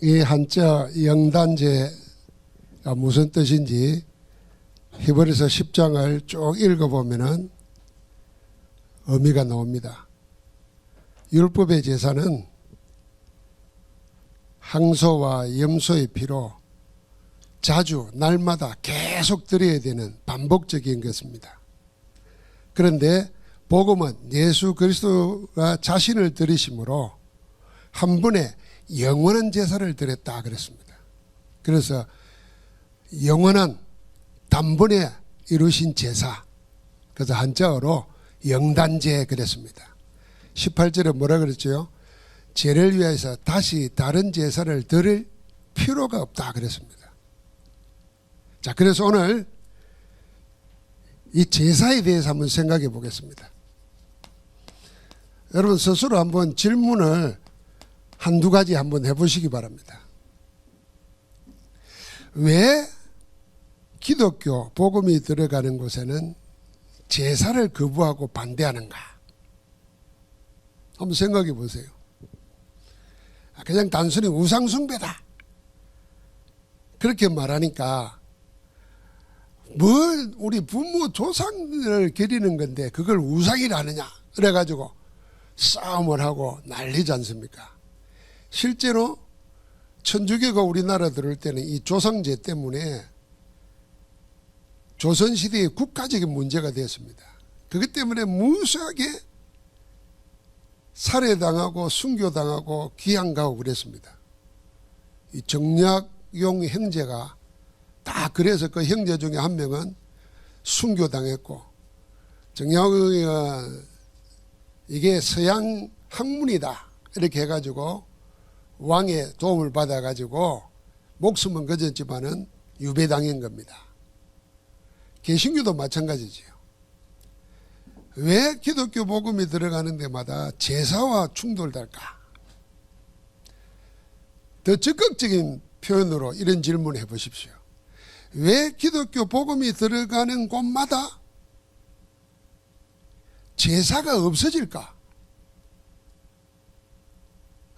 이 한자 영단제가 무슨 뜻인지 히브리서 10장을 쭉 읽어보면은 의미가 나옵니다. 율법의 제사는 항소와 염소의 피로 자주 날마다 계속 드려야 되는 반복적인 것입니다. 그런데 복음은 예수 그리스도가 자신을 드리심으로 한 번에 영원한 제사를 드렸다 그랬습니다. 그래서 영원한 단번에 이루신 제사, 그래서 한자어로 영단제 그랬습니다. 18절에 뭐라 그랬죠? 죄를 위해서 다시 다른 제사를 드릴 필요가 없다 그랬습니다. 자, 그래서 오늘 이 제사에 대해서 한번 생각해 보겠습니다. 여러분 스스로 한번 질문을 한두 가지 한번 해보시기 바랍니다. 왜 기독교 복음이 들어가는 곳에는 제사를 거부하고 반대하는가? 한번 생각해 보세요. 그냥 단순히 우상숭배다 그렇게 말하니까 뭘 우리 부모 조상을 기리는 건데 그걸 우상이라 하느냐 그래가지고 싸움을 하고 난리지 않습니까? 실제로 천주교가 우리나라 들어올 때는 이 조상제 때문에 조선시대의 국가적인 문제가 되었습니다. 그것 때문에 무수하게 살해당하고 순교당하고 귀양가고 그랬습니다. 이 정약용 형제가 다 그래서 그 형제 중에 한 명은 순교당했고, 정약용이 이게 서양 학문이다 이렇게 해가지고 왕의 도움을 받아가지고 목숨은 거졌지만은 유배당한 겁니다. 개신교도 마찬가지지요. 왜 기독교 복음이 들어가는 데마다 제사와 충돌될까? 더 적극적인 표현으로 이런 질문을 해보십시오. 왜 기독교 복음이 들어가는 곳마다 제사가 없어질까?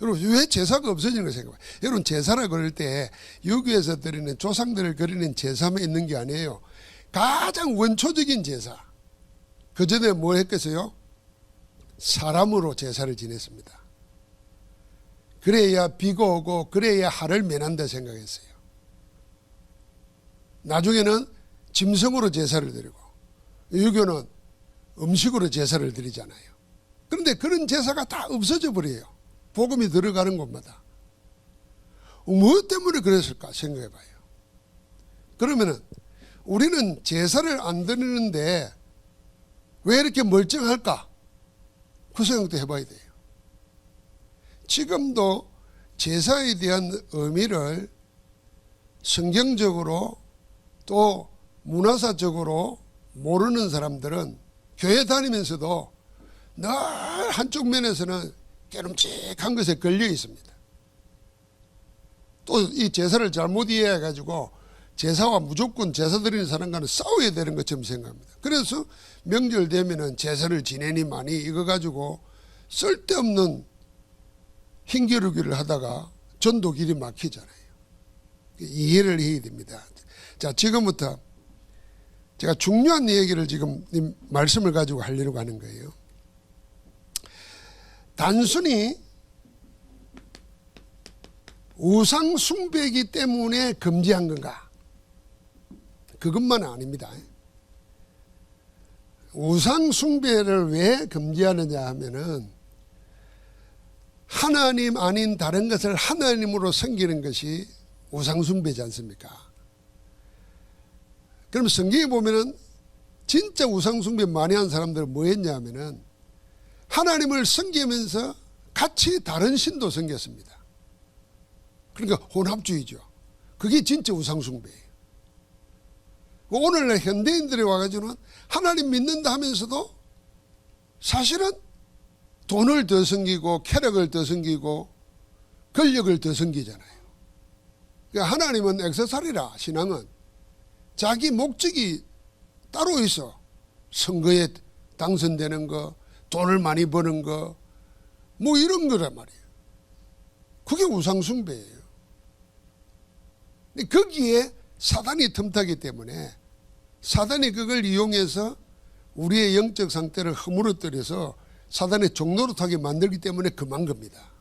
여러분 왜 제사가 없어지는 걸 생각해요? 여러분 제사라 그럴 때 유교에서 드리는 조상들을 그리는 제사만 있는 게 아니에요. 가장 원초적인 제사. 그 전에 뭐 했겠어요? 사람으로 제사를 지냈습니다. 그래야 비가 오고 그래야 하를 면한다 생각했어요. 나중에는 짐승으로 제사를 드리고 유교는 음식으로 제사를 드리잖아요. 그런데 그런 제사가 다 없어져 버려요. 복음이 들어가는 곳마다. 무엇 때문에 그랬을까 생각해 봐요. 그러면은 우리는 제사를 안 드리는데 왜 이렇게 멀쩡할까? 그 생각도 해봐야 돼요. 지금도 제사에 대한 의미를 성경적으로 또 문화사적으로 모르는 사람들은 교회 다니면서도 늘 한쪽 면에서는 깨름직한 것에 걸려 있습니다. 또 이 제사를 잘못 이해해가지고 제사와 무조건 제사 드리는 사람과는 싸워야 되는 것처럼 생각합니다. 그래서 명절 되면은 제사를 지내니 많이 이거 가지고 쓸데없는 힘겨루기를 하다가 전도 길이 막히잖아요. 이해를 해야 됩니다. 자, 지금부터 제가 중요한 얘기를 지금 말씀을 가지고 하려고 하는 거예요. 단순히 우상 숭배이기 때문에 금지한 건가? 그것만은 아닙니다. 우상 숭배를 왜 금지하느냐 하면은 하나님 아닌 다른 것을 하나님으로 섬기는 것이 우상 숭배지 않습니까? 그럼 성경에 보면은 진짜 우상 숭배 많이 한 사람들은 뭐 했냐 하면은 하나님을 섬기면서 같이 다른 신도 섬겼습니다. 그러니까 혼합주의죠. 그게 진짜 우상 숭배예요. 오늘날 현대인들이 와가지고는 하나님 믿는다 하면서도 사실은 돈을 더 섬기고 쾌락을 더 섬기고 권력을 더 섬기잖아요. 그러니까 하나님은 액세서리라. 신앙은 자기 목적이 따로 있어. 선거에 당선되는 거, 돈을 많이 버는 거, 뭐 이런 거란 말이에요. 그게 우상 숭배예요. 근데 거기에 사단이 틈타기 때문에 사단이 그걸 이용해서 우리의 영적 상태를 허물어뜨려서 사단의 종노릇하게 만들기 때문에 금한 겁니다.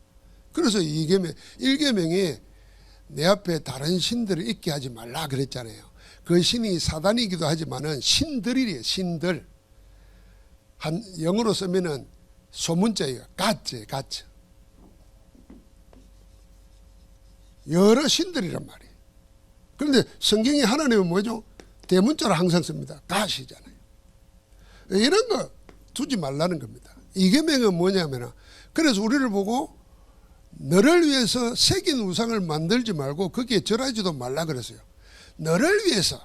그래서 1계명에 내 앞에 다른 신들을 있게 하지 말라 그랬잖아요. 그 신이 사단이기도 하지만은 신들이래요. 신들. 영어로 쓰면은 소문자예요. 가츠. 여러 신들이란 말이에요. 그런데 성경이 하나님은 뭐죠? 대문자로 항상 씁니다. 가시잖아요. 이런 거 두지 말라는 겁니다. 이계명은 뭐냐면, 그래서 우리를 보고 너를 위해서 새긴 우상을 만들지 말고 거기에 절하지도 말라 그랬어요. 너를 위해서.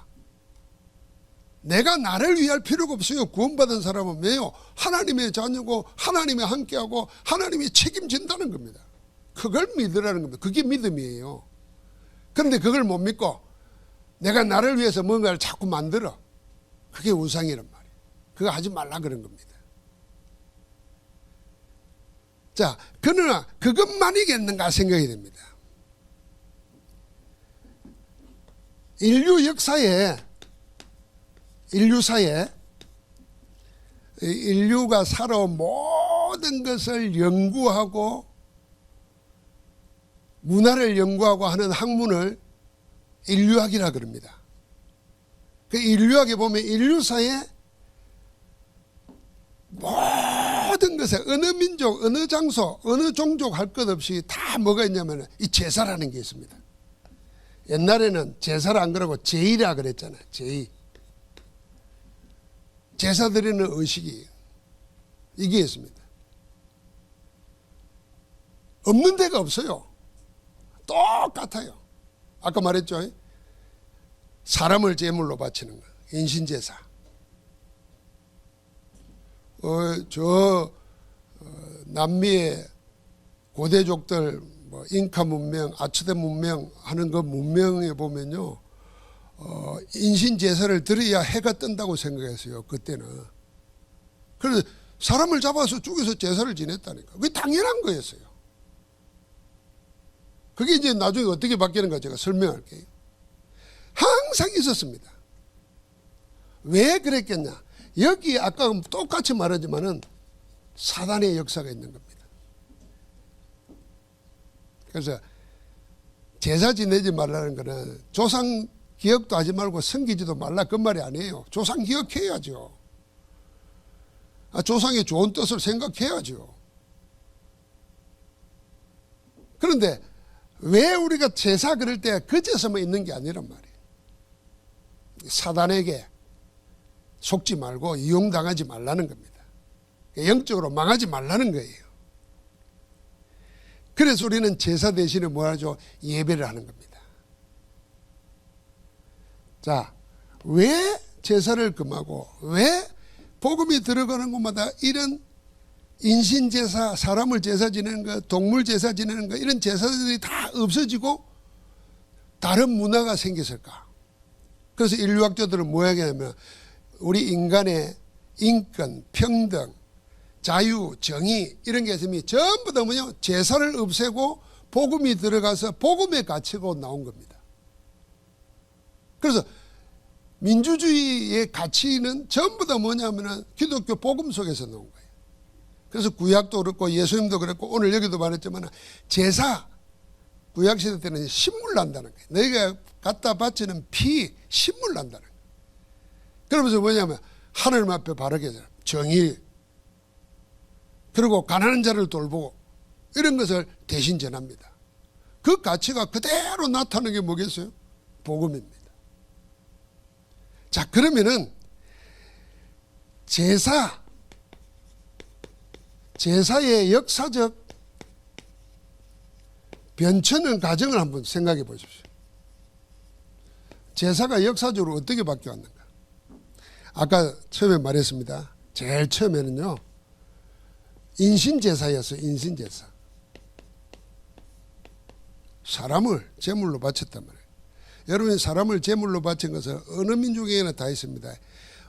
내가 나를 위할 필요가 없어요. 구원받은 사람은 왜요? 하나님의 자녀고 하나님이 함께하고 하나님이 책임진다는 겁니다. 그걸 믿으라는 겁니다. 그게 믿음이에요. 그런데 그걸 못 믿고 내가 나를 위해서 뭔가를 자꾸 만들어. 그게 우상이란 말이에요. 그거 하지 말라 그런 겁니다. 자, 그러나 그것만이겠는가 생각이 됩니다. 인류사에 인류가 살아온 모든 것을 연구하고 문화를 연구하고 하는 학문을 인류학이라 그럽니다. 그 인류학에 보면 인류사에 모든 것에 어느 민족, 어느 장소, 어느 종족 할 것 없이 다 뭐가 있냐면 이 제사라는 게 있습니다. 옛날에는 제사를 안 그러고 제의라 그랬잖아요. 제의. 제사 드리는 의식이 이게 있습니다. 없는 데가 없어요. 똑같아요. 아까 말했죠. 사람을 제물로 바치는 거. 인신제사. 남미의 고대족들 뭐 잉카 문명, 아츠테 문명 하는 그 문명에 보면요. 인신제사를 드려야 해가 뜬다고 생각했어요. 그때는. 그래서 사람을 잡아서 죽여서 제사를 지냈다니까. 그게 당연한 거였어요. 그게 이제 나중에 어떻게 바뀌는가 제가 설명할게요. 항상 있었습니다. 왜 그랬겠냐. 여기 아까 똑같이 말하지만은 사단의 역사가 있는 겁니다. 그래서 제사 지내지 말라는 거는 조상 기억도 하지 말고 섬기지도 말라 그 말이 아니에요. 조상 기억해야죠. 조상의 좋은 뜻을 생각해야죠. 그런데 왜 우리가 제사 그럴 때 그제서만 있는 게 아니란 말이에요. 사단에게 속지 말고 이용당하지 말라는 겁니다. 영적으로 망하지 말라는 거예요. 그래서 우리는 제사 대신에 뭐 하죠? 예배를 하는 겁니다. 자, 왜 제사를 금하고 왜 복음이 들어가는 곳마다 이런 인신제사, 사람을 제사 지내는 거, 동물 제사 지내는 거 이런 제사들이 다 없어지고 다른 문화가 생겼을까? 그래서 인류학자들은 뭐 얘기하냐면 우리 인간의 인권, 평등, 자유, 정의 이런 게 있으면 전부 다 뭐냐? 제사를 없애고 복음이 들어가서 복음의 가치가 나온 겁니다. 그래서 민주주의의 가치는 전부 다 뭐냐면은 기독교 복음 속에서 나온 거예요. 그래서 구약도 그렇고 예수님도 그랬고 오늘 여기도 말했지만 제사, 구약시대 때는 신물 난다는 거예요. 너희가 갖다 바치는 피, 신물 난다는 거예요. 그러면서 뭐냐면 하나님 앞에 바르게 정의, 그리고 가난한 자를 돌보고 이런 것을 대신 전합니다. 그 가치가 그대로 나타나는 게 뭐겠어요? 복음입니다. 자, 그러면은 제사의 역사적 변천의 과정을 한번 생각해 보십시오. 제사가 역사적으로 어떻게 바뀌었는가? 아까 처음에 말했습니다. 제일 처음에는요, 인신제사였어요. 인신제사. 사람을 제물로 바쳤단 말이에요. 여러분, 사람을 제물로 바친 것은 어느 민족에나 다 있습니다.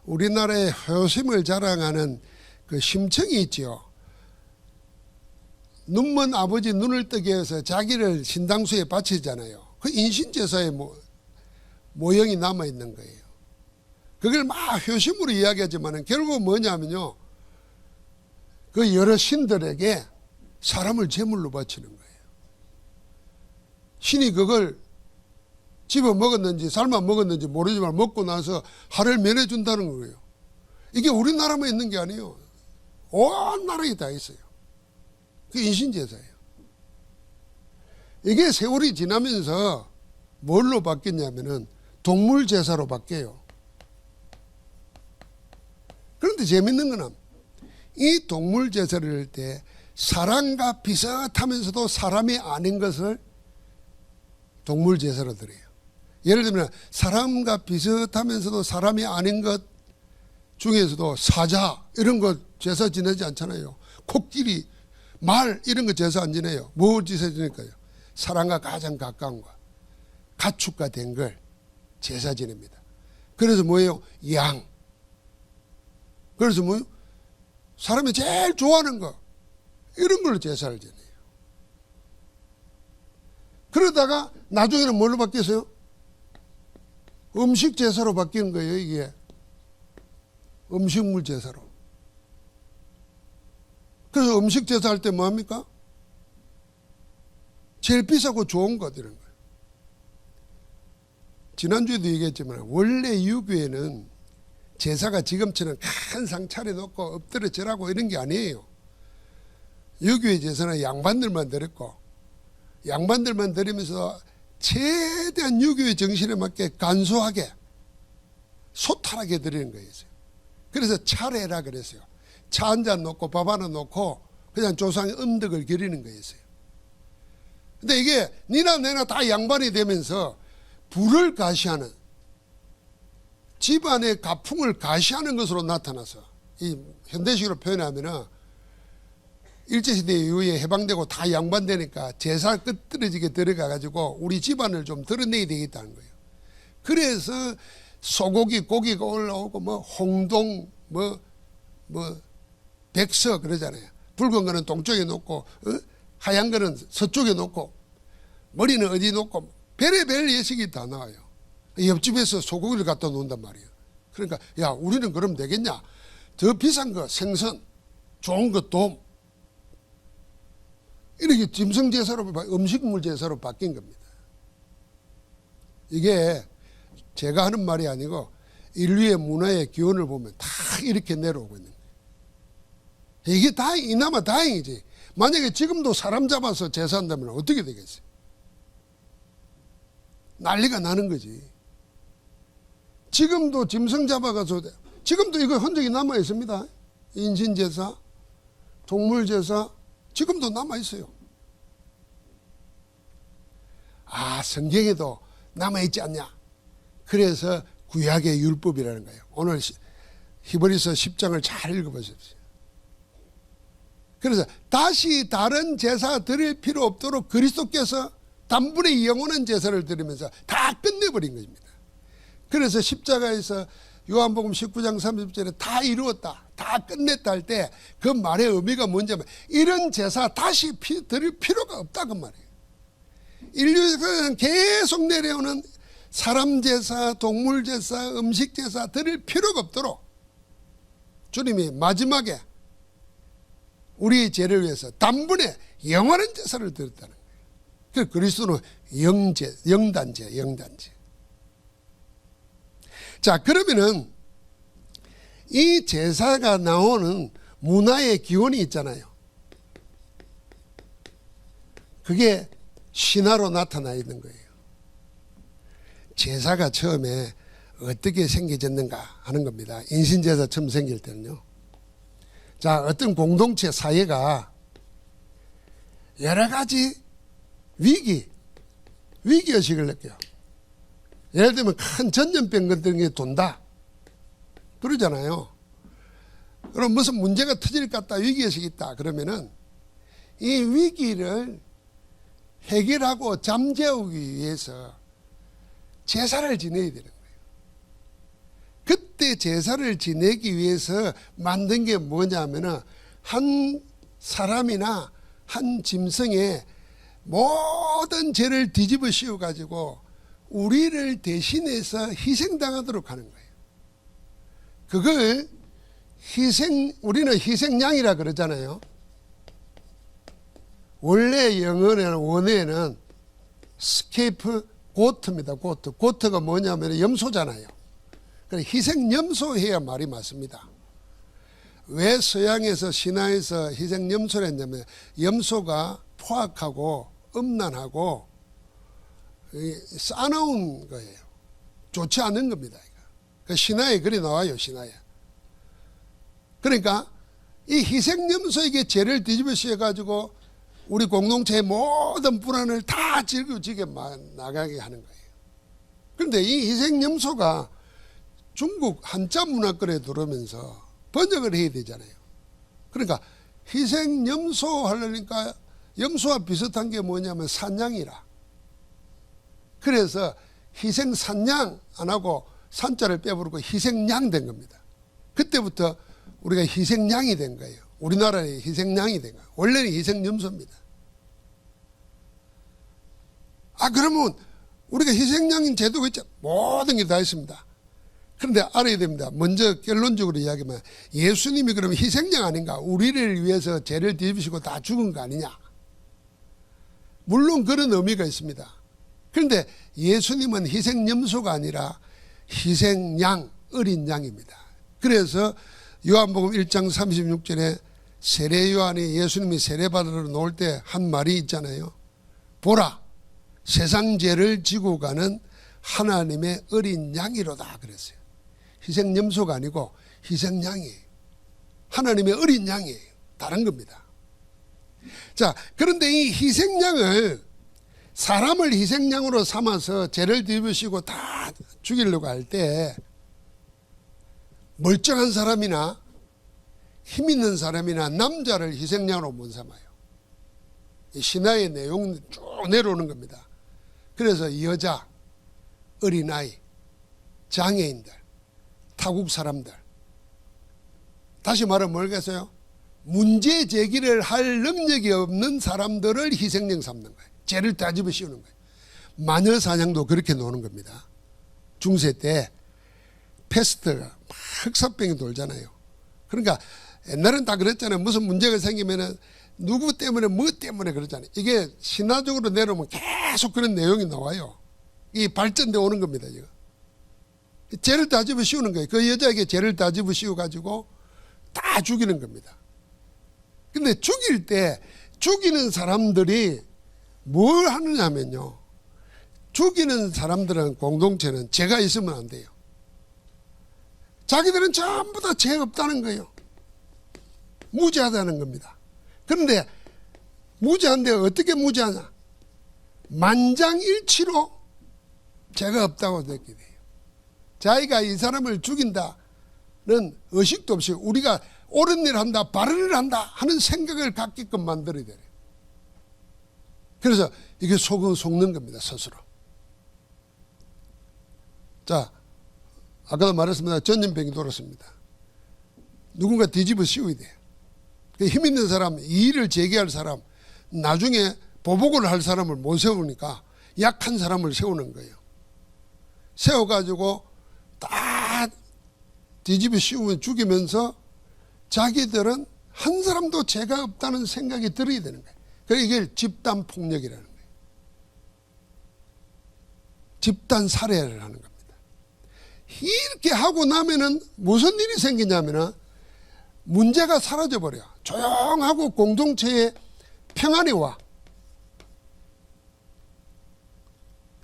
우리나라의 효심을 자랑하는 그 심청이 있죠. 눈먼 아버지 눈을 뜨게 해서 자기를 신당수에 바치잖아요. 그 인신제사의 뭐 모형이 남아있는 거예요. 그걸 막 효심으로 이야기하지만 결국은 뭐냐면요, 그 여러 신들에게 사람을 제물로 바치는 거예요. 신이 그걸 집어 먹었는지 삶아 먹었는지 모르지만 먹고 나서 하를 면해준다는 거예요. 이게 우리나라만 있는 게 아니에요. 온 나라에 다 있어요. 그게 인신제사예요. 이게 세월이 지나면서 뭘로 바뀌냐면은 동물제사로 바뀌어요. 그런데 재밌는 거는 이 동물제사를 할 때 사람과 비슷하면서도 사람이 아닌 것을 동물제사로 드려요. 예를 들면 사람과 비슷하면서도 사람이 아닌 것 중에서도 사자 이런 거 제사 지내지 않잖아요. 코끼리, 말 이런 거 제사 안 지내요. 뭐 제사 지낼까요? 사람과 가장 가까운 거, 가축과 된 걸 제사 지냅니다. 그래서 뭐예요? 양. 그래서 뭐예요? 사람이 제일 좋아하는 거 이런 걸로 제사를 지내요. 그러다가 나중에는 뭘로 바뀌었어요? 음식 제사로 바뀌는 거예요. 이게 음식물 제사로. 그래서 음식 제사 할 때 뭐합니까? 제일 비싸고 좋은 것 이런 거예요. 지난주에도 얘기했지만 원래 유교에는 제사가 지금처럼 큰 상 차려놓고 엎드려 절하고 이런 게 아니에요. 유교의 제사는 양반들만 드렸고 양반들만 드리면서 최대한 유교의 정신에 맞게 간소하게 소탈하게 드리는 거였어요. 그래서 차례라 그랬어요. 차 한 잔 놓고 밥 하나 놓고 그냥 조상의 음덕을 기리는 거였어요. 근데 이게 니나 내나 다 양반이 되면서 부를 가시하는 집안의 가풍을 가시하는 것으로 나타나서 이 현대식으로 표현하면은 일제시대 이후에 해방되고 다 양반되니까 제사 끄트러지게 들어가가지고 우리 집안을 좀 드러내야 되겠다는 거예요. 그래서 소고기, 고기가 올라오고 뭐 홍동, 뭐 백서 그러잖아요. 붉은 거는 동쪽에 놓고 하얀 거는 서쪽에 놓고 머리는 어디 놓고 별의별 예식이 다 나와요. 옆집에서 소고기를 갖다 놓는단 말이에요. 그러니까 야 우리는 그럼 되겠냐. 더 비싼 거 생선, 좋은 거 돔 이렇게 짐승제사로 음식물 제사로 바뀐 겁니다. 이게 제가 하는 말이 아니고 인류의 문화의 기원을 보면 다 이렇게 내려오고 있는 거예요. 이게 이나마 다행이지. 만약에 지금도 사람 잡아서 제사한다면 어떻게 되겠어요? 난리가 나는 거지. 지금도 짐승 잡아가서 지금도 이거 흔적이 남아 있습니다. 인신제사, 동물제사 지금도 남아 있어요. 아, 성경에도 남아 있지 않냐? 그래서 구약의 율법이라는 거예요. 오늘 히브리서 10장을 잘 읽어보십시오. 그래서 다시 다른 제사 드릴 필요 없도록 그리스도께서 단번에 영원한 제사를 드리면서 다 끝내버린 것입니다. 그래서 십자가에서 요한복음 19장 30절에 다 이루었다, 다 끝냈다 할 때 그 말의 의미가 뭔지면 이런 제사 다시 드릴 필요가 없다 그 말이에요. 인류에서는 계속 내려오는 사람 제사, 동물 제사, 음식 제사 드릴 필요가 없도록 주님이 마지막에 우리의 죄를 위해서 단번에 영원한 제사를 드렸다는 거예요. 그 그리스도는 영단제. 자, 그러면은 이 제사가 나오는 문화의 기원이 있잖아요. 그게 신화로 나타나 있는 거예요. 제사가 처음에 어떻게 생겨졌는가 하는 겁니다. 인신제사 처음 생길 때는요. 자, 어떤 공동체 사회가 여러 가지 위기의식을 느껴요. 예를 들면 큰 전염병 같은 게 돈다. 그러잖아요. 그럼 무슨 문제가 터질 것 같다, 위기의식이 있다. 그러면은 이 위기를 해결하고 잠재우기 위해서 제사를 지내야 되는 거예요. 그때 제사를 지내기 위해서 만든 게 뭐냐면은 한 사람이나 한 짐승의 모든 죄를 뒤집어 씌워 가지고 우리를 대신해서 희생당하도록 하는 거예요. 그걸 우리는 희생양이라 그러잖아요. 원래 영어는 원어에는 스케이프 고트입니다. 고트가 뭐냐면 염소잖아요. 그래서 희생염소해야 말이 맞습니다. 왜 서양에서 신화에서 희생염소를 했냐면 염소가 포악하고 음란하고 싸나운 거예요. 좋지 않은 겁니다. 신화에 그리 나와요. 신화에. 그러니까 이 희생염소에게 죄를 뒤집어 씌워가지고 우리 공동체의 모든 불안을 다 짊어지게 나가게 하는 거예요. 그런데 이 희생염소가 중국 한자 문화권에 들어오면서 번역을 해야 되잖아요. 그러니까 희생염소 하려니까 염소와 비슷한 게 뭐냐면 산양이라. 그래서 희생산양 안 하고 산자를 빼버리고 희생양 된 겁니다. 그때부터 우리가 희생양이 된 거예요. 우리나라의 희생양이 된 거예요. 원래는 희생염소입니다. 그러면 우리가 희생양인 제도가 있죠. 모든 게 다 있습니다. 그런데 알아야 됩니다. 먼저 결론적으로 이야기하면 예수님이 그러면 희생양 아닌가? 우리를 위해서 죄를 뒤집으시고 다 죽은 거 아니냐? 물론 그런 의미가 있습니다. 그런데 예수님은 희생염소가 아니라 희생양, 어린 양입니다. 그래서 요한복음 1장 36절에 세례요한이 예수님이 세례받으러 나올 때 한 말이 있잖아요. 보라, 세상 죄를 지고 가는 하나님의 어린 양이로다 그랬어요. 희생염소가 아니고 희생양이에요. 하나님의 어린 양이에요. 다른 겁니다. 자, 그런데 이 희생양을 사람을 희생양으로 삼아서 죄를 뒤집으시고 다 죽이려고 할 때 멀쩡한 사람이나 힘 있는 사람이나 남자를 희생양으로 못 삼아요. 신화의 내용이 쭉 내려오는 겁니다. 그래서 여자, 어린아이, 장애인들, 타국 사람들, 다시 말하면 뭐겠어요? 문제 제기를 할 능력이 없는 사람들을 희생양 삼는 거예요. 죄를 따집어 씌우는 거예요. 마녀 사냥도 그렇게 노는 겁니다. 중세 때 패스트가 막 흑사병이 돌잖아요. 그러니까 옛날엔 다 그랬잖아요. 무슨 문제가 생기면은 누구 때문에 뭐 때문에 그러잖아요. 이게 신화적으로 내려오면 계속 그런 내용이 나와요. 이 발전되어 오는 겁니다. 이거. 죄를 따집어 씌우는 거예요. 그 여자에게 죄를 따집어 씌워가지고 다 죽이는 겁니다. 근데 죽일 때 죽이는 사람들이 뭘 하느냐면요. 죽이는 사람들은 공동체는 죄가 있으면 안 돼요. 자기들은 전부 다 죄 없다는 거예요. 무죄하다는 겁니다. 그런데 무죄한데 어떻게 무죄하냐? 만장일치로 죄가 없다고 느끼게 돼요. 자기가 이 사람을 죽인다는 의식도 없이 우리가 옳은 일을 한다, 바른 일을 한다 하는 생각을 갖게끔 만들어야 돼요. 그래서 이게 속는 겁니다, 스스로. 자, 아까도 말했습니다. 전염병이 돌았습니다. 누군가 뒤집어 씌워야 돼요. 힘 있는 사람, 이의를 제기할 사람, 나중에 보복을 할 사람을 못 세우니까 약한 사람을 세우는 거예요. 세워가지고 다 뒤집어 씌우면 죽이면서 자기들은 한 사람도 죄가 없다는 생각이 들어야 되는 거예요. 그래서 이게 집단 폭력이라는 거예요. 집단 살해를 하는 겁니다. 이렇게 하고 나면은 무슨 일이 생기냐면은 문제가 사라져 버려. 조용하고 공동체에 평안이 와.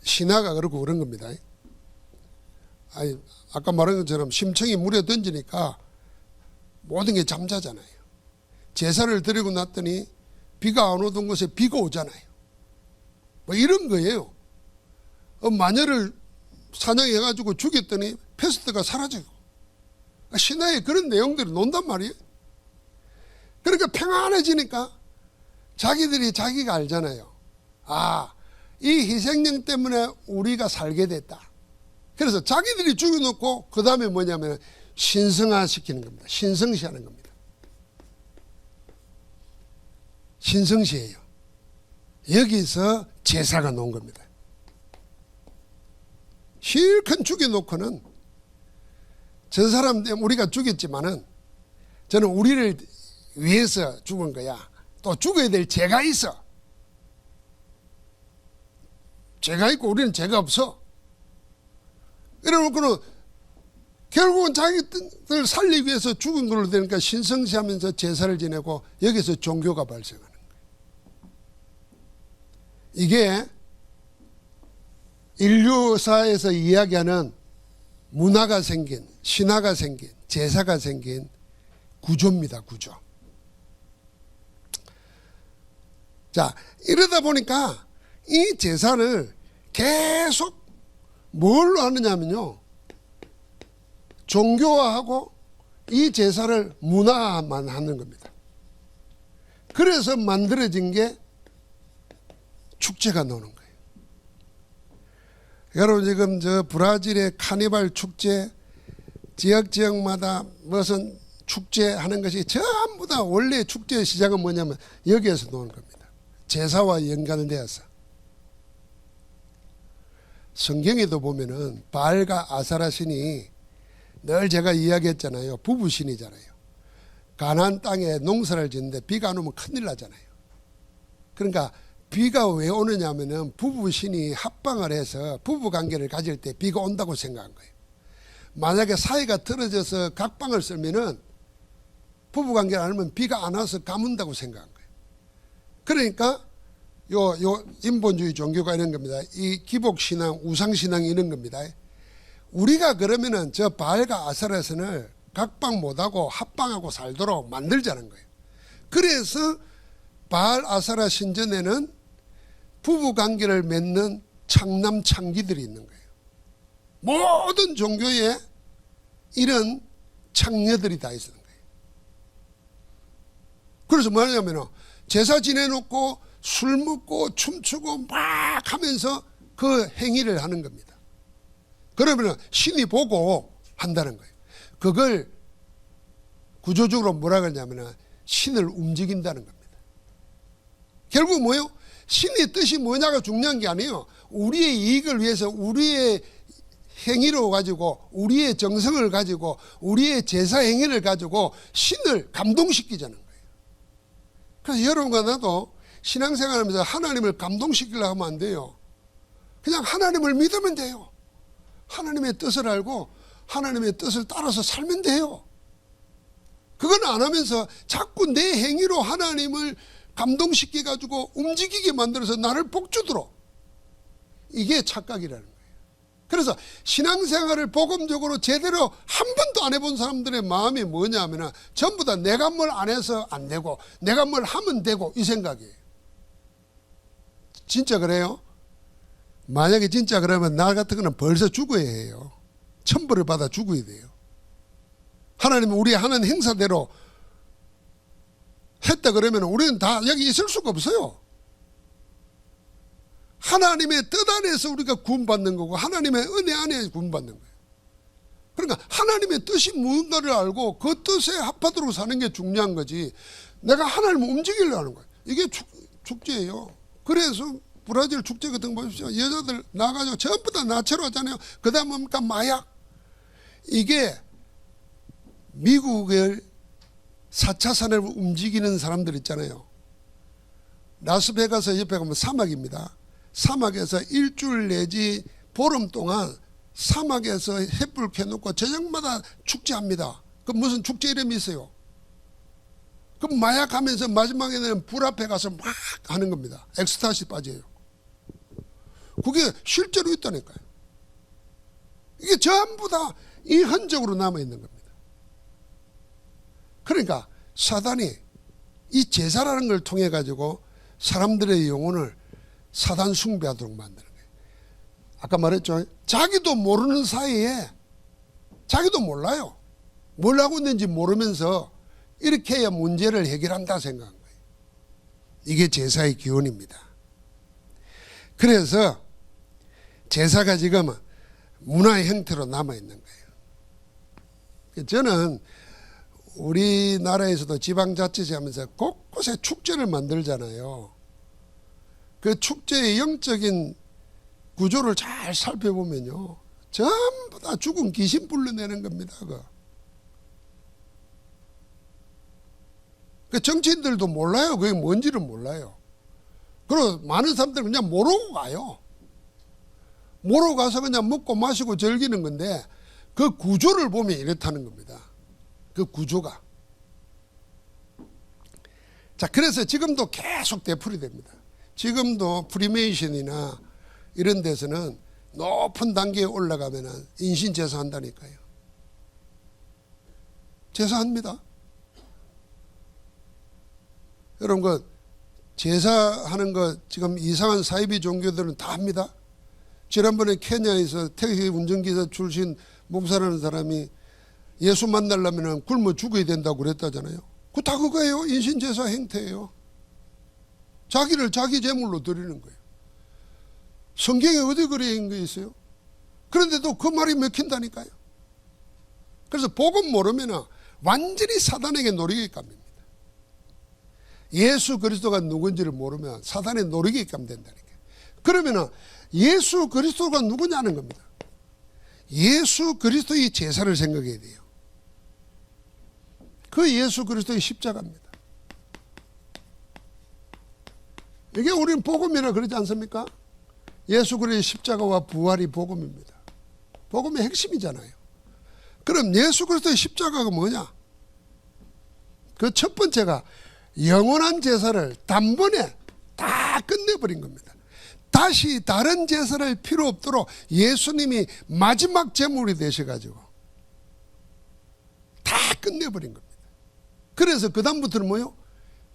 신화가 그렇고 그런 겁니다. 아니, 아까 말한 것처럼 심청이 물에 던지니까 모든 게 잠자잖아요. 제사를 드리고 났더니 비가 안 오던 곳에 비가 오잖아요. 뭐 이런 거예요. 마녀를 사냥해가지고 죽였더니 패스트가 사라지고. 신화에 그런 내용들이 논단 말이에요. 그러니까 평안해지니까 자기들이 자기가 알잖아요. 아, 이 희생양 때문에 우리가 살게 됐다. 그래서 자기들이 죽여놓고 그 다음에 뭐냐면 신성화 시키는 겁니다. 신성시하는 겁니다. 신성시해요. 여기서 제사가 나온 겁니다. 실컷 죽여놓고는 저 사람 때문에 우리가 죽였지만은 저는 우리를 위해서 죽은 거야. 또 죽어야 될 죄가 있어. 죄가 있고 우리는 죄가 없어. 이래놓고는 결국은 자기들 살리기 위해서 죽은 걸로 되니까 신성시하면서 제사를 지내고 여기서 종교가 발생하는 거예요. 이게 인류사에서 이야기하는 문화가 생긴, 신화가 생긴, 제사가 생긴 구조입니다. 구조. 자, 이러다 보니까 이 제사를 계속 뭘로 하느냐면요, 종교화하고 이 제사를 문화만 하는 겁니다. 그래서 만들어진 게 축제가 나오는 거예요. 여러분 지금 저 브라질의 카니발 축제, 지역마다 무슨 축제하는 것이 전부 다 원래 축제의 시작은 뭐냐면 여기에서 나오는 겁니다. 제사와 연관되어서. 성경에도 보면은 바알과 아사라 신이 늘 제가 이야기했잖아요. 부부신이잖아요. 가나안 땅에 농사를 짓는데 비가 안 오면 큰일 나잖아요. 그러니까 비가 왜 오느냐 하면은 부부신이 합방을 해서 부부관계를 가질 때 비가 온다고 생각한 거예요. 만약에 사이가 틀어져서 각방을 쓰면은 부부관계를 안 하면 비가 안 와서 가문다고 생각한 거예요. 그러니까 요 인본주의 종교가 이런 겁니다. 이 기복신앙, 우상신앙이 이런 겁니다. 우리가 그러면은 저 바알과 아사라신을 각방 못하고 합방하고 살도록 만들자는 거예요. 그래서 바알 아사라 신전에는 부부관계를 맺는 창남 창기들이 있는 거예요. 모든 종교에 이런 창녀들이 다 있는 거예요. 그래서 뭐냐면 제사 지내놓고 술 먹고 춤추고 막 하면서 그 행위를 하는 겁니다. 그러면 신이 보고 한다는 거예요. 그걸 구조적으로 뭐라 그러냐면 신을 움직인다는 겁니다. 결국 뭐예요? 신의 뜻이 뭐냐가 중요한 게 아니에요. 우리의 이익을 위해서 우리의 행위로 가지고 우리의 정성을 가지고 우리의 제사 행위를 가지고 신을 감동시키자는 거예요. 그래서 여러분과 나도 신앙생활하면서 하나님을 감동시키려고 하면 안 돼요. 그냥 하나님을 믿으면 돼요. 하나님의 뜻을 알고 하나님의 뜻을 따라서 살면 돼요. 그건 안 하면서 자꾸 내 행위로 하나님을 감동시켜 가지고 움직이게 만들어서 나를 복주도록, 이게 착각이라는 거예요. 그래서 신앙생활을 복음적으로 제대로 한 번도 안 해본 사람들의 마음이 뭐냐 하면 전부 다 내가 뭘 안 해서 안 되고 내가 뭘 하면 되고 이 생각이에요. 진짜 그래요? 만약에 진짜 그러면 나 같은 거는 벌써 죽어야 해요. 천벌을 받아 죽어야 돼요. 하나님은 우리 하는 행사대로 했다 그러면 우리는 다 여기 있을 수가 없어요. 하나님의 뜻 안에서 우리가 구원받는 거고 하나님의 은혜 안에 구원받는 거예요. 그러니까 하나님의 뜻이 무언가를 알고 그 뜻에 합하도록 사는 게 중요한 거지, 내가 하나님을 움직이려고 하는 거예요. 이게 축제예요. 그래서 브라질 축제 같은 거 보십시오. 여자들 나가지고 전부 다 나체로 하잖아요. 그 다음 뭡니까? 마약. 이게 미국의 4차 산업을 움직이는 사람들 있잖아요. 라스베가스 옆에 가면 사막입니다. 사막에서 일주일 내지 보름 동안 사막에서 햇불 켜놓고 저녁마다 축제합니다. 그 무슨 축제 이름이 있어요? 그럼 마약하면서 마지막에는 불 앞에 가서 막 하는 겁니다. 엑스타시 빠져요. 그게 실제로 있다니까요. 이게 전부 다 이 흔적으로 남아있는 겁니다. 그러니까 사단이 이 제사라는 걸 통해 가지고 사람들의 영혼을 사단 숭배하도록 만드는 거예요. 아까 말했죠. 자기도 모르는 사이에, 자기도 몰라요. 뭘 하고 있는지 모르면서 이렇게 해야 문제를 해결한다 생각한 거예요. 이게 제사의 기원입니다. 그래서 제사가 지금 문화의 형태로 남아있는 거예요. 저는 우리나라에서도 지방자치제 하면서 곳곳에 축제를 만들잖아요. 그 축제의 영적인 구조를 잘 살펴보면요, 전부 다 죽은 귀신 불러내는 겁니다. 그 정치인들도 몰라요. 그게 뭔지를 몰라요. 그리고 많은 사람들은 그냥 모르고 가요. 모르고 가서 그냥 먹고 마시고 즐기는 건데 그 구조를 보면 이렇다는 겁니다. 그 구조가. 자, 그래서 지금도 계속 되풀이 됩니다. 지금도 프리메이션이나 이런 데서는 높은 단계에 올라가면 인신 제사한다니까요. 제사합니다. 여러분, 그 제사하는 거 지금 이상한 사이비 종교들은 다 합니다. 지난번에 케냐에서 택시 운전기사 출신 목사라는 사람이 예수 만나려면 굶어 죽어야 된다고 그랬다잖아요. 그거 다 그거예요. 인신제사 행태예요. 자기를 자기 제물로 드리는 거예요. 성경에 어디 그래 있는 게 있어요? 그런데도 그 말이 먹힌다니까요. 그래서 복음 모르면 완전히 사단에게 놀이기감 됩니다. 예수 그리스도가 누군지를 모르면 사단의 놀이기감 된다니까요. 그러면 예수 그리스도가 누구냐는 겁니다. 예수 그리스도의 제사를 생각해야 돼요. 그 예수 그리스도의 십자가입니다. 이게 우리는 복음이라 그러지 않습니까? 예수 그리스도의 십자가와 부활이 복음입니다. 복음의 핵심이잖아요. 그럼 예수 그리스도의 십자가가 뭐냐? 그 첫 번째가 영원한 제사를 단번에 다 끝내버린 겁니다. 다시 다른 제사를 필요 없도록 예수님이 마지막 제물이 되셔가지고 다 끝내버린 겁니다. 그래서 그 다음부터는 뭐요?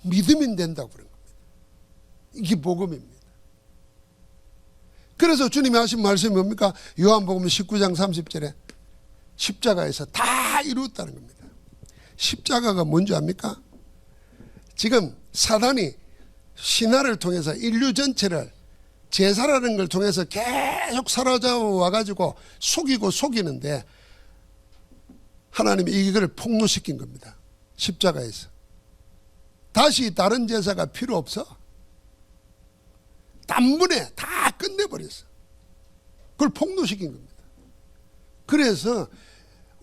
믿으면 된다고 그런 겁니다. 이게 복음입니다. 그래서 주님이 하신 말씀이 뭡니까? 요한복음 19장 30절에 십자가에서 다 이루었다는 겁니다. 십자가가 뭔지 압니까? 지금 사단이 신화를 통해서 인류 전체를 제사라는 걸 통해서 계속 사로잡아 와가지고 속이고 속이는데 하나님이 이걸 폭로시킨 겁니다. 십자가에서. 다시 다른 제사가 필요 없어. 단번에 다 끝내버렸어. 그걸 폭로시킨 겁니다. 그래서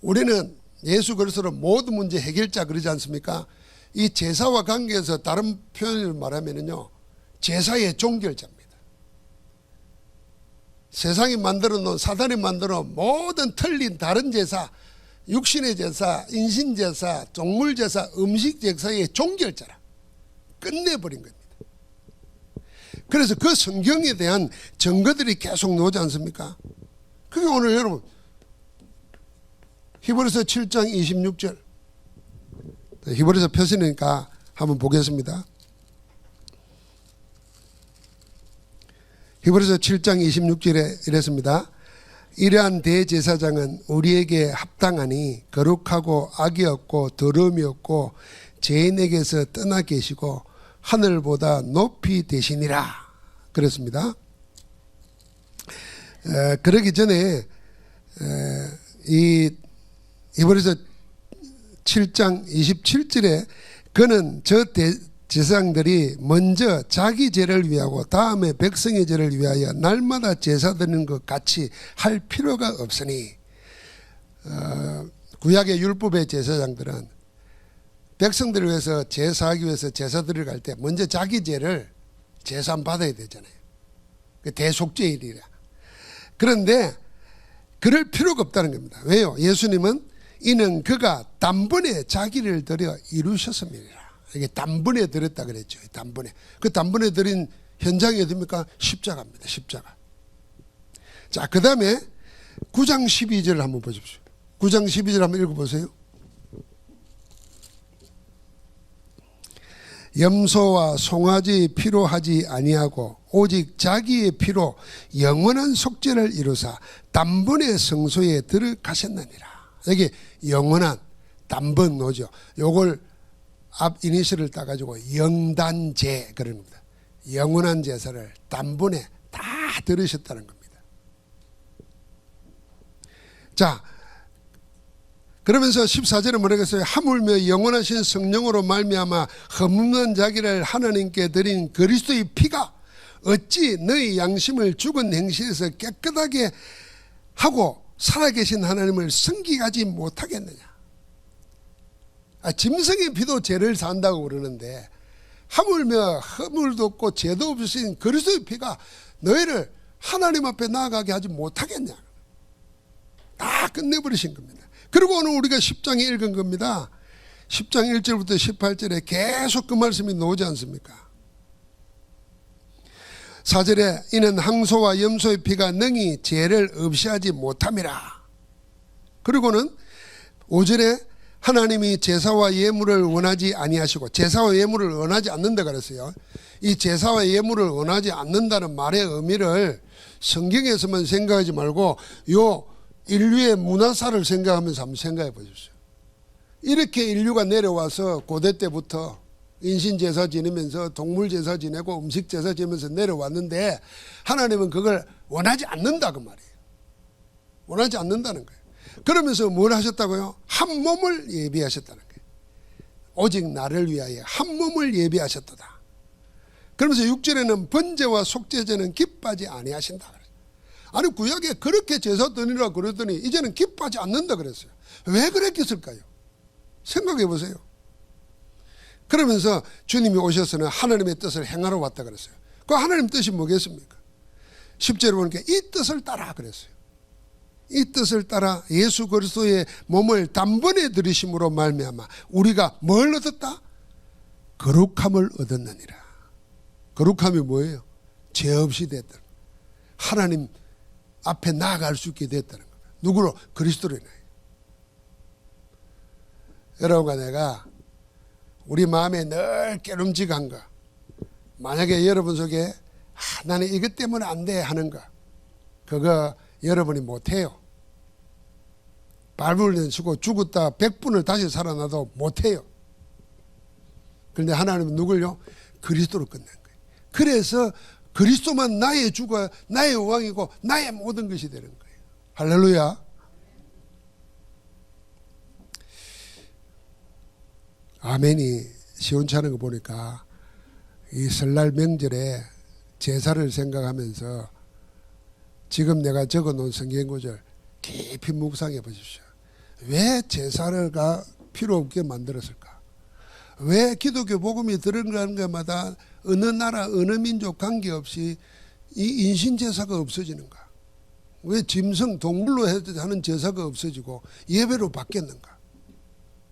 우리는 예수 그리스도로 모든 문제 해결자 그러지 않습니까? 이 제사와 관계에서 다른 표현을 말하면요, 제사의 종결자입니다. 세상이 만들어 놓은, 사단이 만들어 놓은 모든 틀린 다른 제사, 육신의 제사, 인신 제사, 동물 제사, 음식 제사의 종결자라 끝내버린 겁니다. 그래서 그 성경에 대한 증거들이 계속 나오지 않습니까? 그게 오늘 여러분 히브리서 7장 26절, 히브리서 표시니까 한번 보겠습니다. 히브리서 7장 26절에 이랬습니다. 이러한 대제사장은 우리에게 합당하니 거룩하고 악이 없고 더러움이 없고 죄인에게서 떠나 계시고 하늘보다 높이 되시니라 그랬습니다. 그러기 전에 이 히브리서 7장 27절에 그는 저 제사장들이 먼저 자기 죄를 위하고 다음에 백성의 죄를 위하여 날마다 제사 드리는 것 같이 할 필요가 없으니, 구약의 율법의 제사장들은 백성들을 위해서 제사하기 위해서 제사 드리러 갈 때 먼저 자기 죄를 제산 받아야 되잖아요. 그 대속죄일이라. 그런데 그럴 필요가 없다는 겁니다. 왜요? 예수님은 이는 그가 단번에 자기를 들여 이루셨음이라. 이게 단번에 들었다 그랬죠. 단번에. 그 단번에 들인 현장이 어디입니까? 십자가입니다. 십자가. 자, 그 다음에 9장 12절을 한번 보십시오. 9장 12절 한번 읽어보세요. 염소와 송아지 피로 하지 아니하고 오직 자기의 피로 영원한 속죄를 이루사 단번에 성소에 들어가셨느니라. 여기 영원한 단번 노죠. 요걸 앞 이니셜을 따가지고 영단제 그런 겁니다. 영원한 제사를 단번에 다 들으셨다는 겁니다. 자, 그러면서 14절에 뭐라겠어요? 하물며 영원하신 성령으로 말미암아 흠없는 자기를 하나님께 드린 그리스도의 피가 어찌 너희 양심을 죽은 행실에서 깨끗하게 하고 살아계신 하나님을 섬기지 못하겠느냐. 짐승의 피도 죄를 산다고 그러는데 하물며 허물도 없고 죄도 없으신 그리스도의 피가 너희를 하나님 앞에 나아가게 하지 못하겠냐. 다 끝내버리신 겁니다. 그리고 오늘 우리가 10장에 읽은 겁니다. 10장 1절부터 18절에 계속 그 말씀이 나오지 않습니까? 4절에 이는 항소와 염소의 피가 능히 죄를 없이 하지 못함이라. 그리고는 5절에 하나님이 제사와 예물을 원하지 아니하시고, 제사와 예물을 원하지 않는다 그랬어요. 이 제사와 예물을 원하지 않는다는 말의 의미를 성경에서만 생각하지 말고 요 인류의 문화사를 생각하면서 한번 생각해 보십시오. 이렇게 인류가 내려와서 고대 때부터 인신제사 지내면서 동물제사 지내고 음식제사 지내면서 내려왔는데 하나님은 그걸 원하지 않는다 그 말이에요. 원하지 않는다는 거예요. 그러면서 뭘 하셨다고요? 한 몸을 예비하셨다는 거예요. 오직 나를 위하여 한 몸을 예비하셨도다. 그러면서 6절에는 번제와 속죄제는 기뻐하지 아니하신다. 아니 구약에 그렇게 제사 드리라 그러더니 이제는 기뻐하지 않는다 그랬어요. 왜 그랬겠을까요? 생각해 보세요. 그러면서 주님이 오셔서는 하나님의 뜻을 행하러 왔다 그랬어요. 그 하나님 뜻이 뭐겠습니까? 10절에 보니까 이 뜻을 따라 그랬어요. 이 뜻을 따라 예수 그리스도의 몸을 단번에 들이심으로 말미암아 우리가 뭘 얻었다? 거룩함을 얻었느니라. 거룩함이 뭐예요? 죄 없이 됐다. 하나님 앞에 나아갈 수 있게 됐다는 겁니다. 누구로? 그리스도로 인하여. 여러분과 내가 우리 마음에 늘 깨름직한 거, 만약에 여러분 속에 나는 이것 때문에 안 돼 하는 거, 그거 여러분이 못해요. 발버둥 치고 죽었다 100분을 다시 살아나도 못해요. 그런데 하나님은 누굴요? 그리스도로 끝낸 거예요. 그래서 그리스도만 나의 주가 나의 왕이고 나의 모든 것이 되는 거예요. 할렐루야. 아멘이 시원치 않은 거 보니까 이 설날 명절에 제사를 생각하면서 지금 내가 적어놓은 성경 구절 깊이 묵상해 보십시오. 왜 제사가 필요 없게 만들었을까? 왜 기독교 복음이 들어가는 것마다 어느 나라 어느 민족 관계없이 이 인신제사가 없어지는가? 왜 짐승 동물로 하는 제사가 없어지고 예배로 바뀌었는가?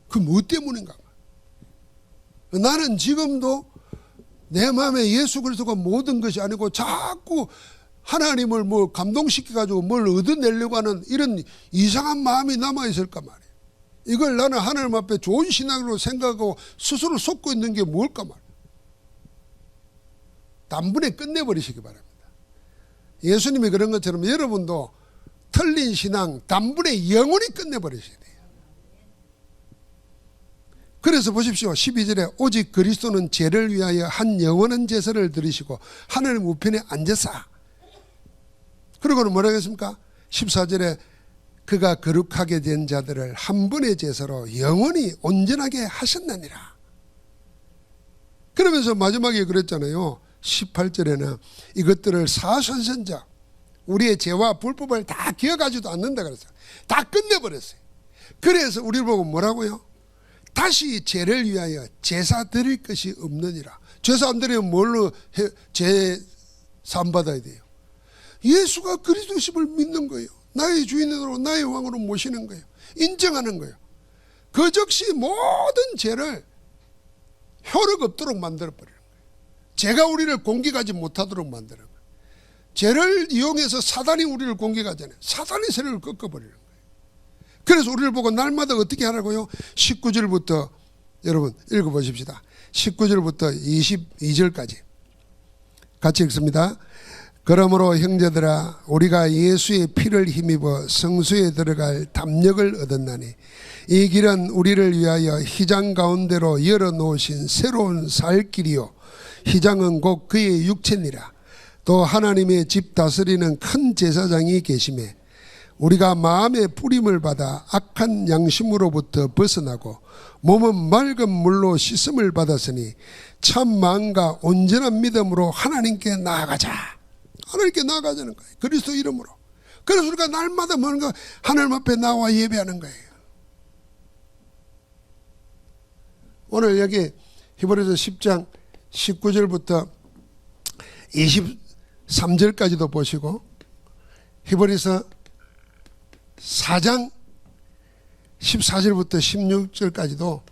그 뭐 때문인가? 나는 지금도 내 마음에 예수 그리스도가 모든 것이 아니고 자꾸 하나님을 뭐 감동시켜가지고 뭘 얻어내려고 하는 이런 이상한 마음이 남아있을까 말이에요. 이걸 나는 하나님 앞에 좋은 신앙으로 생각하고 스스로 속고 있는 게 뭘까 말이에요. 단번에 끝내버리시기 바랍니다. 예수님이 그런 것처럼 여러분도 틀린 신앙 단번에 영원히 끝내버리셔야 돼요. 그래서 보십시오. 12절에 오직 그리스도는 죄를 위하여 한 영원한 제사를 드리시고 하나님 우편에 앉으사. 그리고는 뭐라고 했습니까? 14절에 그가 거룩하게 된 자들을 한 번의 제사로 영원히 온전하게 하셨느니라. 그러면서 마지막에 그랬잖아요. 18절에는 이것들을 사선선자 우리의 죄와 불법을 다 기억하지도 않는다 그랬어요. 다 끝내버렸어요. 그래서 우리를 보고 뭐라고요? 다시 죄를 위하여 제사 드릴 것이 없느니라. 제사 안 드리면 뭘로 제사 받아야 돼요? 예수가 그리스도심을 믿는 거예요. 나의 주인으로 나의 왕으로 모시는 거예요. 인정하는 거예요. 그 즉시 모든 죄를 효력 없도록 만들어버리는 거예요. 죄가 우리를 공격하지 못하도록 만드는 거예요. 죄를 이용해서 사단이 우리를 공격하잖아요. 사단의 세력을 꺾어버리는 거예요. 그래서 우리를 보고 날마다 어떻게 하라고요? 19절부터 여러분 읽어보십시다. 19절부터 22절까지 같이 읽습니다. 그러므로 형제들아 우리가 예수의 피를 힘입어 성수에 들어갈 담력을 얻었나니 이 길은 우리를 위하여 휘장 가운데로 열어놓으신 새로운 살 길이요 휘장은 곧 그의 육체니라. 또 하나님의 집 다스리는 큰 제사장이 계시매 우리가 마음의 뿌림을 받아 악한 양심으로부터 벗어나고 몸은 맑은 물로 씻음을 받았으니 참 마음과 온전한 믿음으로 하나님께 나아가자. 하나님께 나아가자는 거예요. 그리스도 이름으로. 그래서 우리가 날마다 뭔가 하나님 앞에 나와 예배하는 거예요. 오늘 여기 히브리서 10장 19절부터 23절까지도 보시고 히브리서 4장 14절부터 16절까지도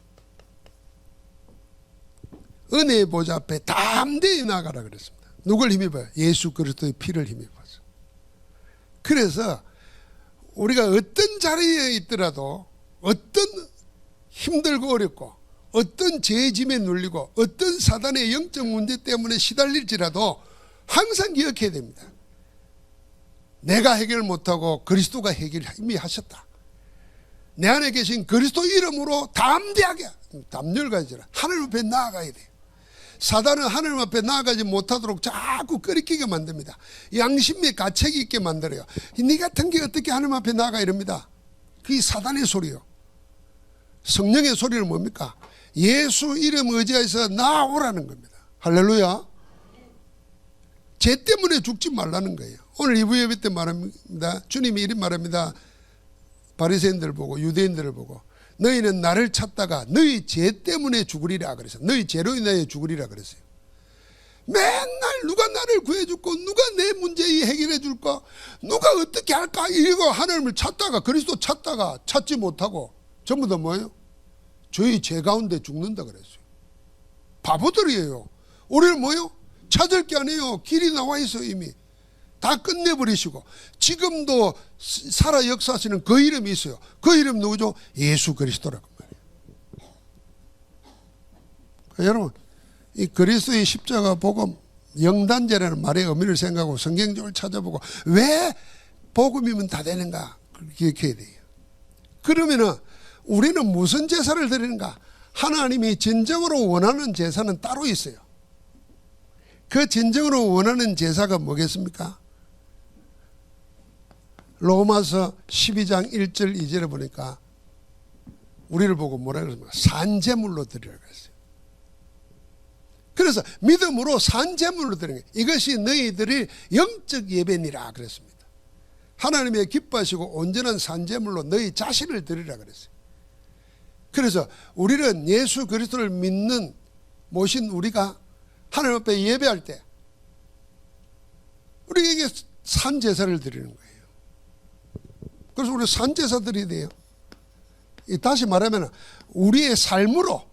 은혜의 보좌 앞에 담대히 나가라 그랬습니다. 누굴 힘입어요? 예수 그리스도의 피를 힘입어서. 그래서 우리가 어떤 자리에 있더라도 어떤 힘들고 어렵고 어떤 죄의 짐에 눌리고 어떤 사단의 영적 문제 때문에 시달릴지라도 항상 기억해야 됩니다. 내가 해결 못하고 그리스도가 해결 이미 하셨다. 내 안에 계신 그리스도 이름으로 담대하게 담요를 가지라. 하나님 앞에 나아가야 돼요. 사단은 하나님 앞에 나아가지 못하도록 자꾸 끄리끼게 만듭니다. 양심의 가책이 있게 만들어요. 네 같은 게 어떻게 하나님 앞에 나아가 이럽니다. 그게 사단의 소리요. 성령의 소리는 뭡니까? 예수 이름 의지해서 나오라는 겁니다. 할렐루야. 죄 때문에 죽지 말라는 거예요. 오늘 2부 예배 때 말합니다. 주님이 이런 말합니다. 바리새인들 보고 유대인들을 보고 너희는 나를 찾다가 너희 죄 때문에 죽으리라 그랬어요. 너희 죄로 인하여 죽으리라 그랬어요. 맨날 누가 나를 구해줄까? 누가 내 문제 해결해 줄까? 누가 어떻게 할까? 이러고 하나님을 찾다가 그리스도 찾다가 찾지 못하고 전부 다 뭐예요? 저희 죄 가운데 죽는다 그랬어요. 바보들이에요. 우리는 뭐예요? 찾을 게 아니에요. 길이 나와 있어요. 이미 다 끝내버리시고 지금도 살아 역사하시는 그 이름이 있어요. 그 이름 누구죠? 예수 그리스도라고 말이에요. 그러니까 여러분 이 그리스도의 십자가 복음 영단제라는 말의 의미를 생각하고 성경적으로 찾아보고 왜 복음이면 다 되는가 기억해야 돼요. 그러면은 우리는 무슨 제사를 드리는가? 하나님이 진정으로 원하는 제사는 따로 있어요. 그 진정으로 원하는 제사가 뭐겠습니까? 로마서 12장 1절 2절에 보니까 우리를 보고 뭐라 그랬습니까? 산제물로 드리라고 했어요. 그래서 믿음으로 산제물로 드리는 거예요. 이것이 너희들이 영적 예배니라 그랬습니다. 하나님의 기뻐하시고 온전한 산제물로 너희 자신을 드리라 그랬어요. 그래서 우리는 예수 그리스도를 믿는 모신 우리가 하나님 앞에 예배할 때 우리에게 산제사를 드리는 거예요. 그래서 우리 산제사 드려야 돼요. 다시 말하면 우리의 삶으로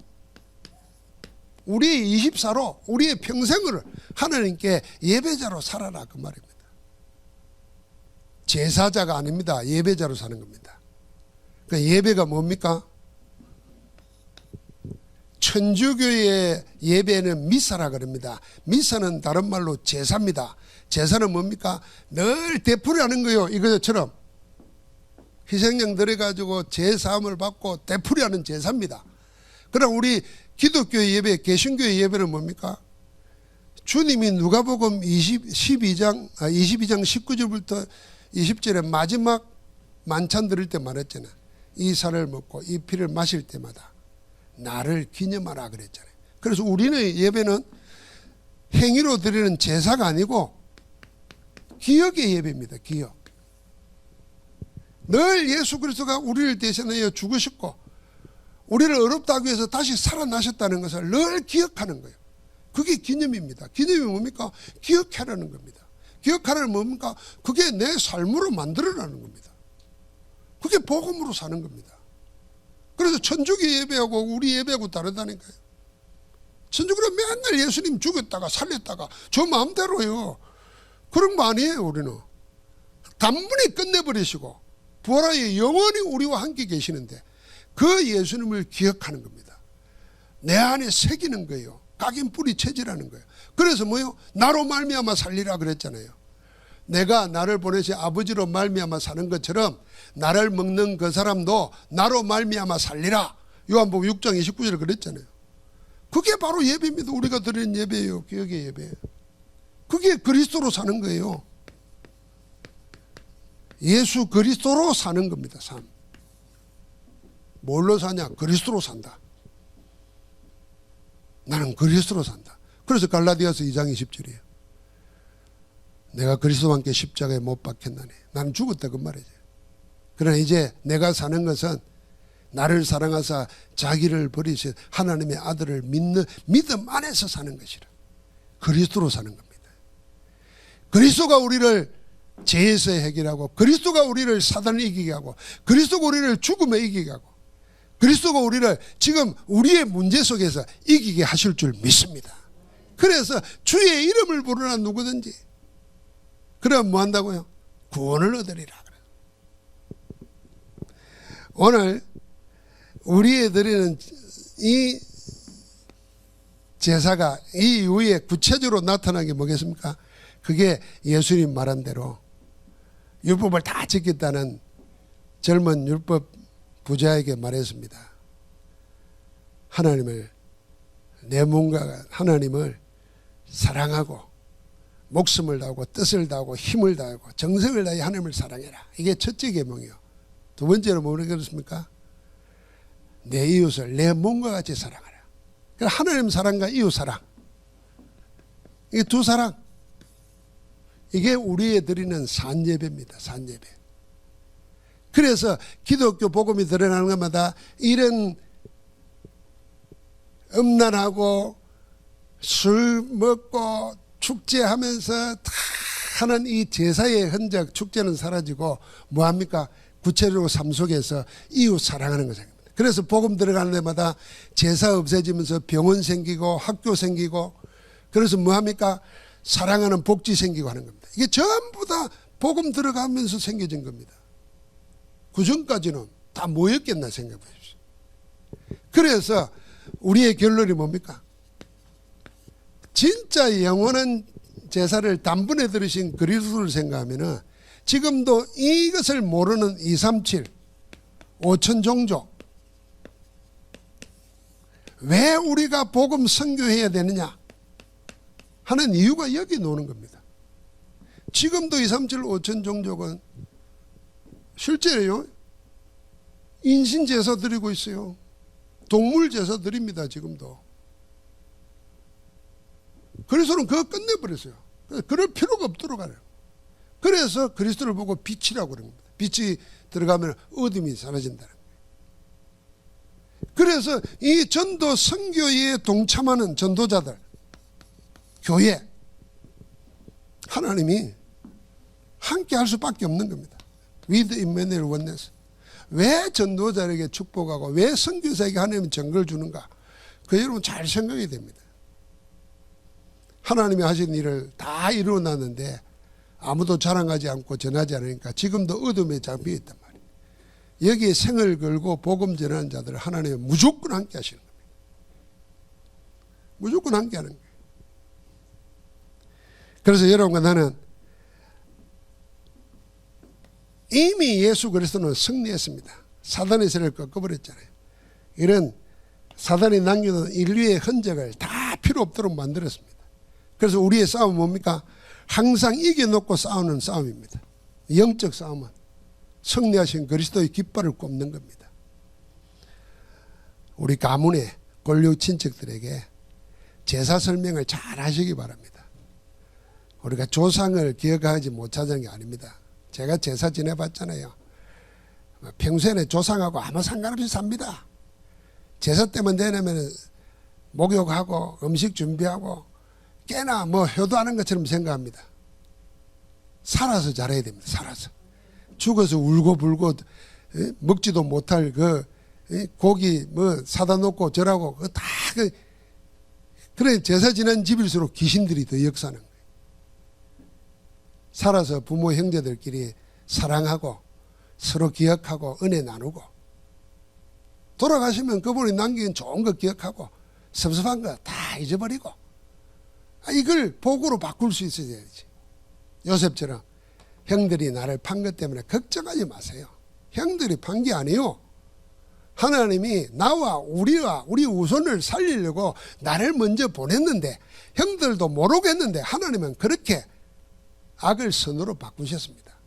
우리의 24로 우리의 평생을 하나님께 예배자로 살아라 그 말입니다. 제사자가 아닙니다. 예배자로 사는 겁니다. 그러니까 예배가 뭡니까? 천주교의 예배는 미사라 그럽니다. 미사는 다른 말로 제사입니다. 제사는 뭡니까? 늘 되풀이하는 거예요. 이것처럼 희생양 들여가지고 제사함을 받고 되풀이하는 제사입니다. 그럼 우리 기독교의 예배, 개신교의 예배는 뭡니까? 주님이 누가복음 22장 19절부터 20절에 마지막 만찬 드릴 때 말했잖아요. 이 살을 먹고 이 피를 마실 때마다 나를 기념하라 그랬잖아요. 그래서 우리는 예배는 행위로 드리는 제사가 아니고 기억의 예배입니다. 기억. 늘 예수 그리스도가 우리를 대신하여 죽으셨고 우리를 어렵다 하기 위해서 다시 살아나셨다는 것을 늘 기억하는 거예요. 그게 기념입니다. 기념이 뭡니까? 기억하라는 겁니다. 기억하라는 뭡니까? 그게 내 삶으로 만들어라는 겁니다. 그게 복음으로 사는 겁니다. 그래서 천주교 예배하고 우리 예배하고 다르다니까요. 천주교는 맨날 예수님 죽였다가 살렸다가 저 마음대로요. 그런 거 아니에요. 우리는 단번에 끝내버리시고 부활하여 영원히 우리와 함께 계시는데 그 예수님을 기억하는 겁니다. 내 안에 새기는 거예요. 각인 뿌리 체질하는 거예요. 그래서 뭐요? 나로 말미암아 살리라 그랬잖아요. 내가 나를 보내신 아버지로 말미암아 사는 것처럼 나를 먹는 그 사람도 나로 말미암아 살리라. 요한복음 6장 29절에 그랬잖아요. 그게 바로 예배입니다. 우리가 드리는 예배예요. 기억의 예배. 그게 그리스도로 사는 거예요. 예수 그리스도로 사는 겁니다. 삶. 뭘로 사냐? 그리스도로 산다. 나는 그리스도로 산다. 그래서 갈라디아서 2장 20절이에요. 내가 그리스도와 함께 십자가에 못 박혔나니 나는 죽었다 그 말이죠. 그러나 이제 내가 사는 것은 나를 사랑하사 자기를 버리신 하나님의 아들을 믿는 믿음 안에서 사는 것이라. 그리스도로 사는 겁니다. 그리스도가 우리를 죄에서 해결하고, 그리스도가 우리를 사단을 이기게 하고, 그리스도가 우리를 죽음에 이기게 하고, 그리스도가 우리를 지금 우리의 문제 속에서 이기게 하실 줄 믿습니다. 그래서 주의 이름을 부르나 누구든지 그럼 뭐 한다고요? 구원을 얻으리라. 오늘 우리의 드리는 이 제사가 이 이후에 구체적으로 나타난 게 뭐겠습니까? 그게 예수님 말한 대로 율법을 다 지켰다는 젊은 율법 부자에게 말했습니다. 하나님을, 내 몸과 하나님을 사랑하고 목숨을 다하고 뜻을 다하고 힘을 다하고 정성을 다해 하나님을 사랑해라. 이게 첫째 계명이요. 두 번째는 뭐라고 그랬습니까? 내 이웃을 내 몸과 같이 사랑하라. 그러니까 하나님 사랑과 이웃 사랑, 이게 두 사랑, 이게 우리의 드리는 산예배입니다. 산예배. 그래서 기독교 복음이 드러나는 것마다 이런 음란하고 술 먹고 축제하면서 다 하는 이 제사의 흔적, 축제는 사라지고 뭐합니까? 구체적으로 삶 속에서 이웃 사랑하는 것입니다. 그래서 복음 들어가는 데마다 제사 없어지면서 병원 생기고 학교 생기고, 그래서 뭐합니까? 사랑하는 복지 생기고 하는 겁니다. 이게 전부 다 복음 들어가면서 생겨진 겁니다. 그 전까지는 다 뭐였겠나 생각해 보십시오. 그래서 우리의 결론이 뭡니까? 진짜 영원한 제사를 단번에 들으신 그리스도를 생각하면은 지금도 이것을 모르는 237, 5천 종족, 왜 우리가 복음 선교해야 되느냐 하는 이유가 여기 노는 겁니다. 지금도 237, 5천 종족은 실제로요, 인신 제사 드리고 있어요. 동물 제사 드립니다. 지금도. 그리스도는 그거 끝내버렸어요. 그럴 필요가 없도록 하래요. 그래서 그리스도를 보고 빛이라고 그런 겁니다. 빛이 들어가면 어둠이 사라진다는 거예요. 그래서 이 전도 선교에 동참하는 전도자들, 교회, 하나님이 함께 할 수밖에 없는 겁니다. With Emmanuel Oneness. 왜 전도자에게 축복하고 왜 선교사에게 하나님은 증거를 주는가? 그 여러분 잘 생각해야 됩니다. 하나님이 하신 일을 다 이루어놨는데 아무도 자랑하지 않고 전하지 않으니까 지금도 어둠에 잠겨 있단 말이에요. 여기에 생을 걸고 복음 전하는 자들을 하나님은 무조건 함께 하시는 겁니다. 무조건 함께 하는 거예요. 그래서 여러분과 나는 이미 예수 그리스도는 승리했습니다. 사단의 세력을 꺾어버렸잖아요. 이런 사단이 남겨둔 인류의 흔적을 다 필요 없도록 만들었습니다. 그래서 우리의 싸움은 뭡니까? 항상 이겨놓고 싸우는 싸움입니다. 영적 싸움은 승리하신 그리스도의 깃발을 꼽는 겁니다. 우리 가문의 권력 친척들에게 제사 설명을 잘 하시기 바랍니다. 우리가 조상을 기억하지 못하는 게 아닙니다. 제가 제사 지내봤잖아요. 평소에는 조상하고 아무 상관없이 삽니다. 제사 때만 되면 목욕하고 음식 준비하고 꽤나 뭐 효도하는 것처럼 생각합니다. 살아서 잘해야 됩니다. 살아서. 죽어서 울고불고 먹지도 못할 그 고기 뭐 사다 놓고 절하고 다 그래 제사 지낸 집일수록 귀신들이 더 역사하는 거예요. 살아서 부모 형제들끼리 사랑하고 서로 기억하고 은혜 나누고, 돌아가시면 그분이 남긴 좋은 거 기억하고 섭섭한 거 다 잊어버리고, 이걸 복으로 바꿀 수 있어야지. 요셉처럼 형들이 나를 판 것 때문에 걱정하지 마세요. 형들이 판 게 아니에요. 하나님이 나와 우리 후손을 살리려고 나를 먼저 보냈는데 형들도 모르겠는데 하나님은 그렇게 악을 선으로 바꾸셨습니다.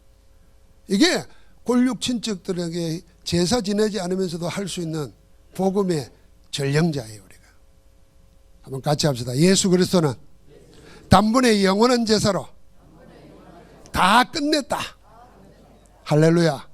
이게 골육 친척들에게 제사 지내지 않으면서도 할 수 있는 복음의 전령자예요. 우리가 한번 같이 합시다. 예수 그리스도는 단번에 영원한 제사로 다 끝냈다. 할렐루야.